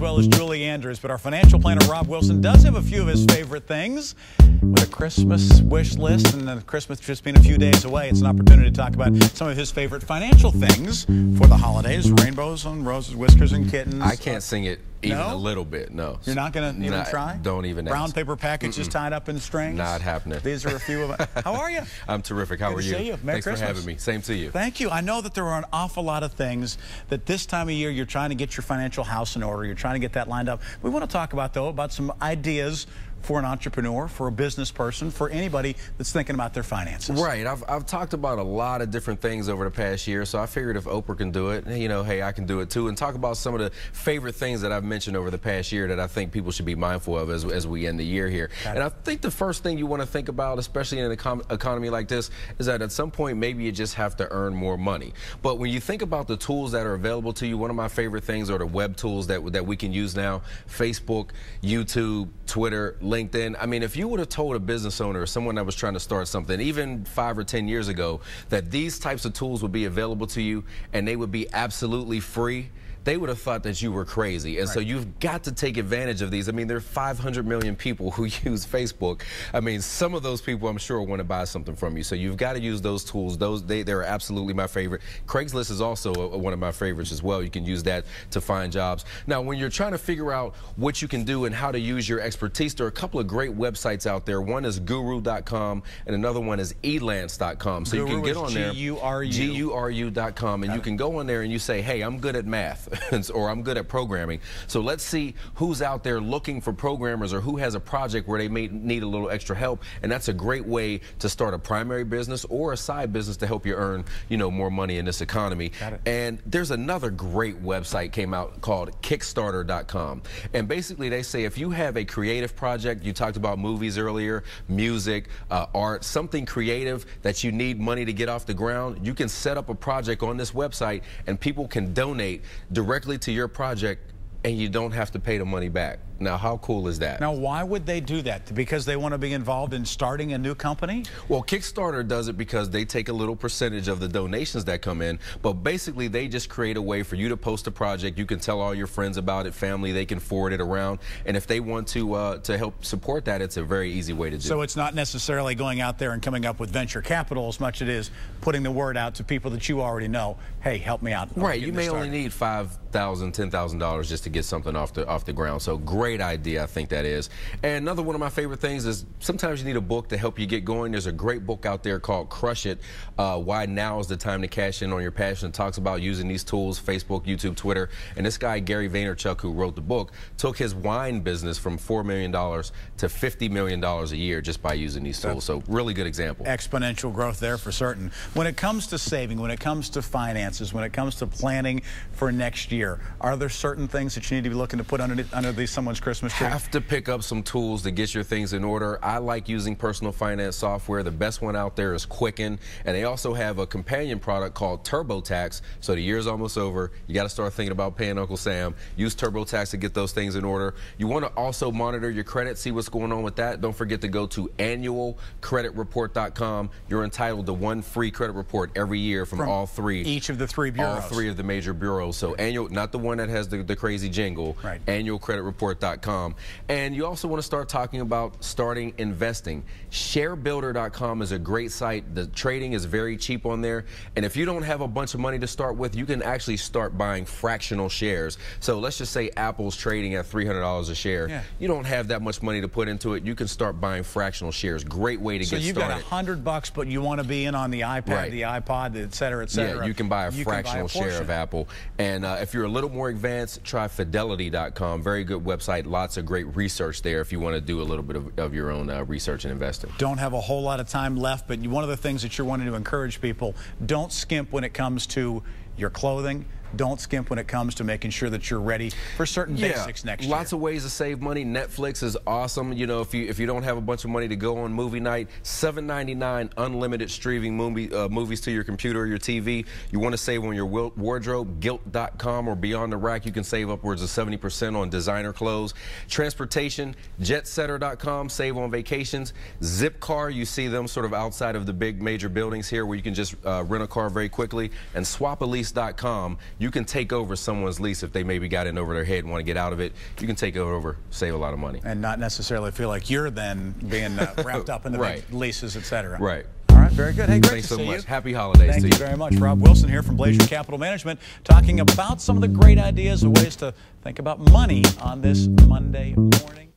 well as Julie Andrews. But our financial planner, Rob Wilson, does have a few of his favorite things with a Christmas wish list. And then Christmas just being a few days away, it's an opportunity to talk about some of his favorite financial things for the holidays. Rainbows on roses, whiskers and kittens. I can't sing it even a little bit, no. You're not going to even try? Don't even ask. Brown paper packages tied up in strings? Not happening. These are a few of them. How are you? I'm terrific. How are you? Good to see you. Merry Thanks Christmas. for having me. Same to you. Thank you. I know that there are an awful lot of things that this time of year you're trying to get your financial house in order. You're trying to get that lined up. We want to talk about, though, about some ideas for an entrepreneur, for a business person, for anybody that's thinking about their finances. Right. I've talked about a lot of different things over the past year, so I figured if Oprah can do it, you know, hey, I can do it too, and talk about some of the favorite things that I've mentioned over the past year that I think people should be mindful of as we end the year here. And I think the first thing you want to think about, especially in an economy like this, is that at some point maybe you just have to earn more money. But when you think about the tools that are available to you, one of my favorite things are the web tools that we can use now: Facebook, YouTube, Twitter, LinkedIn. I mean, if you would have told a business owner or someone that was trying to start something, even 5 or 10 years ago, that these types of tools would be available to you and they would be absolutely free, they would have thought that you were crazy. And so you've got to take advantage of these. I mean, there are 500 million people who use Facebook. I mean, some of those people, I'm sure, want to buy something from you. So you've got to use those tools. They're absolutely my favorite. Craigslist is also one of my favorites as well. You can use that to find jobs. Now, when you're trying to figure out what you can do and how to use your expertise, there are a couple of great websites out there. One is guru.com and another one is elance.com. So you can get on there. Guru.com, and you can go on there and you say, hey, I'm good at math. Or I'm good at programming. So let's see who's out there looking for programmers or who has a project where they may need a little extra help. And that's a great way to start a primary business or a side business to help you earn, you know, more money in this economy. And there's another great website came out called Kickstarter.com. And basically they say if you have a creative project, you talked about movies earlier, music, art, something creative that you need money to get off the ground, you can set up a project on this website and people can donate directly to your project and you don't have to pay the money back. Now, how cool is that? Now, why would they do that? Because they want to be involved in starting a new company? Well, Kickstarter does it because they take a little percentage of the donations that come in, but basically they just create a way for you to post a project. You can tell all your friends about it, family, they can forward it around, and if they want to help support that, it's a very easy way to do. So it's not necessarily going out there and coming up with venture capital as much as it is putting the word out to people that you already know, hey, help me out. Right, you may only need $5,000, $10,000 just to get something off the ground. So great idea, I think that is. And another one of my favorite things is sometimes you need a book to help you get going. There's a great book out there called Crush It, Why Now is the Time to Cash In on Your Passion. It talks about using these tools, Facebook, YouTube, Twitter. And this guy, Gary Vaynerchuk, who wrote the book, took his wine business from $4 million to $50 million a year just by using these tools. So really good example. Exponential growth there for certain. When it comes to saving, when it comes to finances, when it comes to planning for next year, are there certain things that you need to be looking to put under someone's Christmas tree? Have to pick up some tools to get your things in order. I like using personal finance software. The best one out there is Quicken, and they also have a companion product called TurboTax. So the year's almost over. You got to start thinking about paying Uncle Sam. Use TurboTax to get those things in order. You want to also monitor your credit, see what's going on with that. Don't forget to go to annualcreditreport.com. You're entitled to one free credit report every year from all three. Each of the three bureaus. All three of the major bureaus. So annual, not the one that has the crazy jingle. Right. Annualcreditreport.com. And you also want to start talking about starting investing. Sharebuilder.com is a great site. The trading is very cheap on there. And if you don't have a bunch of money to start with, you can actually start buying fractional shares. So let's just say Apple's trading at $300 a share. Yeah. You don't have that much money to put into it. You can start buying fractional shares. Great way to get started. So you've got $100, but you want to be in on the iPad, the iPod, et cetera, et cetera. Yeah, you can buy a fractional share of Apple. And if you're a little more advanced, try Fidelity.com. Very good website. Lots of great research there if you want to do a little bit of your own research and investing. Don't have a whole lot of time left, but one of the things that you're wanting to encourage people, don't skimp when it comes to your clothing. Don't skimp when it comes to making sure that you're ready for certain basics next year. Lots of ways to save money. Netflix is awesome. You know, if you don't have a bunch of money to go on movie night, $7.99 unlimited streaming movies to your computer or your TV. You want to save on your wardrobe, Gilt.com or Beyond the Rack. You can save upwards of 70% on designer clothes. Transportation, Jetsetter.com, save on vacations. Zipcar, you see them sort of outside of the big major buildings here where you can just rent a car very quickly. And Swapalease.com. you can take over someone's lease if they maybe got in over their head and want to get out of it. You can take it over, save a lot of money. And not necessarily feel like you're then being wrapped up in the Right. big leases, et cetera. Right. All right, very good. Hey, great Thanks to so see much. you. Happy holidays Thank to you you. very much. Rob Wilson here from Blazer Capital Management, talking about some of the great ideas and ways to think about money on this Monday morning.